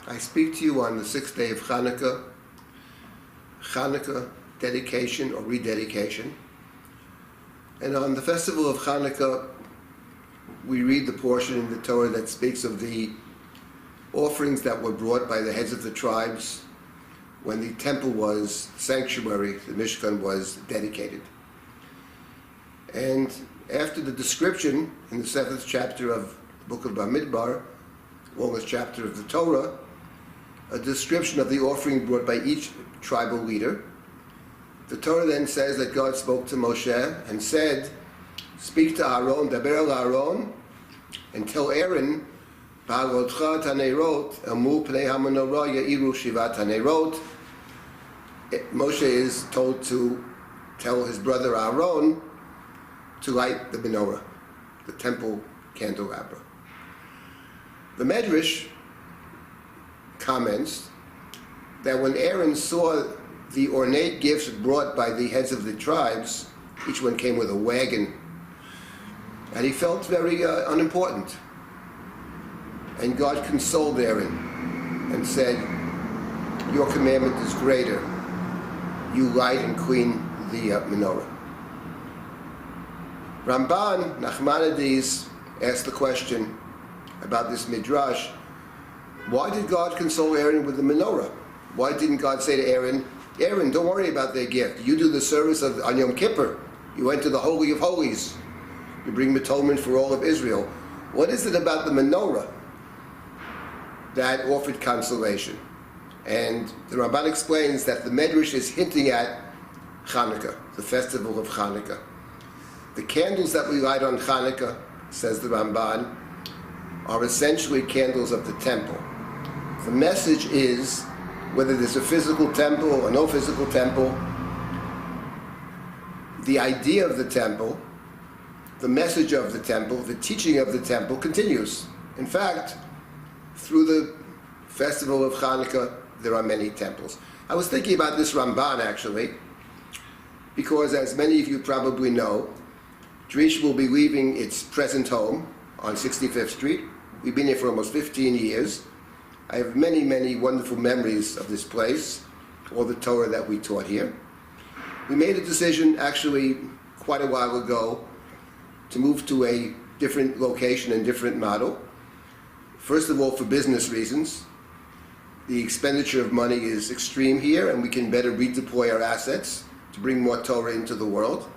I speak to you on the 6th day of Hanukkah, Hanukkah dedication or rededication. And on the festival of Hanukkah, we read the portion in the Torah that speaks of the offerings that were brought by the heads of the tribes when the temple was sanctuary, the Mishkan was dedicated. And after the description in the 7th chapter of the book of Bamidbar, longest chapter of the Torah, a description of the offering brought by each tribal leader, the Torah then says that God spoke to Moshe and said, "Speak to Aaron, daber el Aaron, and tell Aaron, ba'alotcha taneirot, emu pnei hamenorah ya'iru shivat taneirot." Moshe is told to tell his brother Aaron to light the menorah, the temple candelabra. The Medrash comments that when Aaron saw the ornate gifts brought by the heads of the tribes, each one came with a wagon, and he felt very unimportant. And God consoled Aaron and said, "Your commandment is greater. You light and clean the menorah." Ramban Nachmanides asked the question about this midrash: why did God console Aaron with the menorah? Why didn't God say to Aaron, "Aaron, don't worry about their gift. You do the service on Yom Kippur. You enter the Holy of Holies. You bring atonement for all of Israel." What is it about the menorah that offered consolation? And the Ramban explains that the Medrash is hinting at Hanukkah, the festival of Hanukkah. The candles that we light on Hanukkah, says the Ramban, are essentially candles of the temple. The message is, whether there's a physical temple or no physical temple, the idea of the temple, the message of the temple, the teaching of the temple continues. In fact, through the festival of Hanukkah, there are many temples. I was thinking about this Ramban, actually, because as many of you probably know, Drish will be leaving its present home on 65th Street. We've been here for almost 15 years. I have many, many wonderful memories of this place, all the Torah that we taught here. We made a decision, actually, quite a while ago, to move to a different location and different model. First of all, for business reasons. The expenditure of money is extreme here, and we can better redeploy our assets to bring more Torah into the world.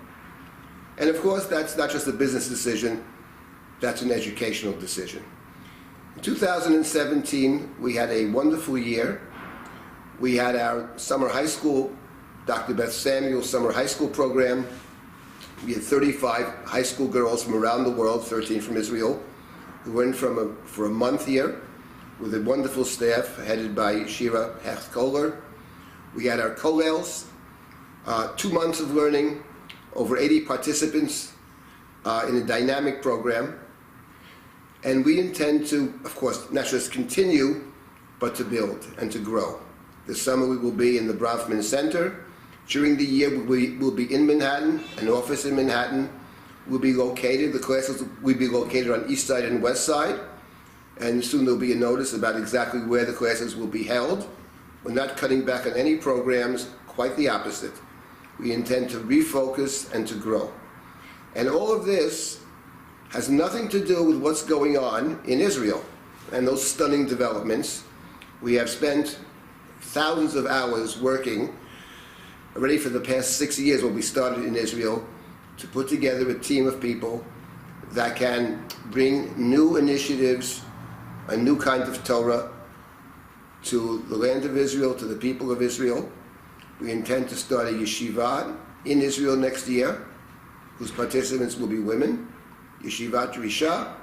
And of course, that's not just a business decision, that's an educational decision. In 2017, we had a wonderful year. We had our summer high school, Dr. Beth Samuel summer high school program. We had 35 high school girls from around the world, 13 from Israel, who went for a month here with a wonderful staff headed by Shira Hecht-Kohler. We had our kollels, 2 months of learning, over 80 participants in a dynamic program. And we intend to, of course, not just continue, but to build and to grow. This summer we will be in the Bronfman Center. During the year we'll be in Manhattan, an office in Manhattan. We'll be located, the classes will be located on East Side and West Side. And soon there'll be a notice about exactly where the classes will be held. We're not cutting back on any programs, quite the opposite. We intend to refocus and to grow. And all of this has nothing to do with what's going on in Israel and those stunning developments. We have spent thousands of hours working already for the past 6 years when we started in Israel to put together a team of people that can bring new initiatives, a new kind of Torah to the land of Israel, to the people of Israel. We intend to start a yeshiva in Israel next year, whose participants will be women, Yeshivat Risha,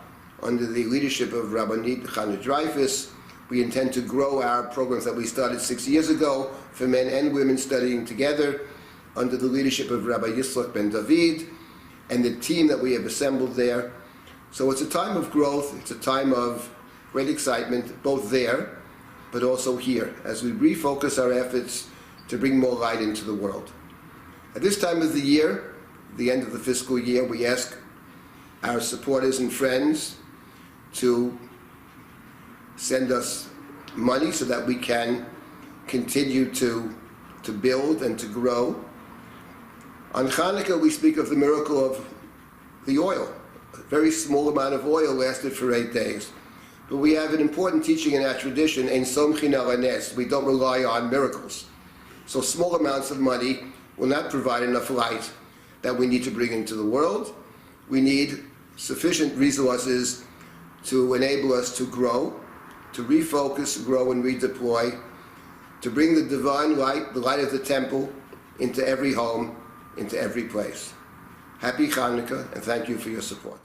under the leadership of Rabbanit Chana Dreyfus. We intend to grow our programs that we started 6 years ago for men and women studying together under the leadership of Rabbi Yitzchak Ben David and the team that we have assembled there. So it's a time of growth, it's a time of great excitement, both there, but also here, as we refocus our efforts to bring more light into the world. At this time of the year, the end of the fiscal year, we ask our supporters and friends to send us money so that we can continue to build and to grow. On Hanukkah, we speak of the miracle of the oil. A very small amount of oil lasted for 8 days. But we have an important teaching in our tradition, ein somchin al hanes. We don't rely on miracles. So small amounts of money will not provide enough light that we need to bring into the world. We need sufficient resources to enable us to grow, to refocus, grow, and redeploy, to bring the divine light, the light of the temple, into every home, into every place. Happy Hanukkah, and thank you for your support.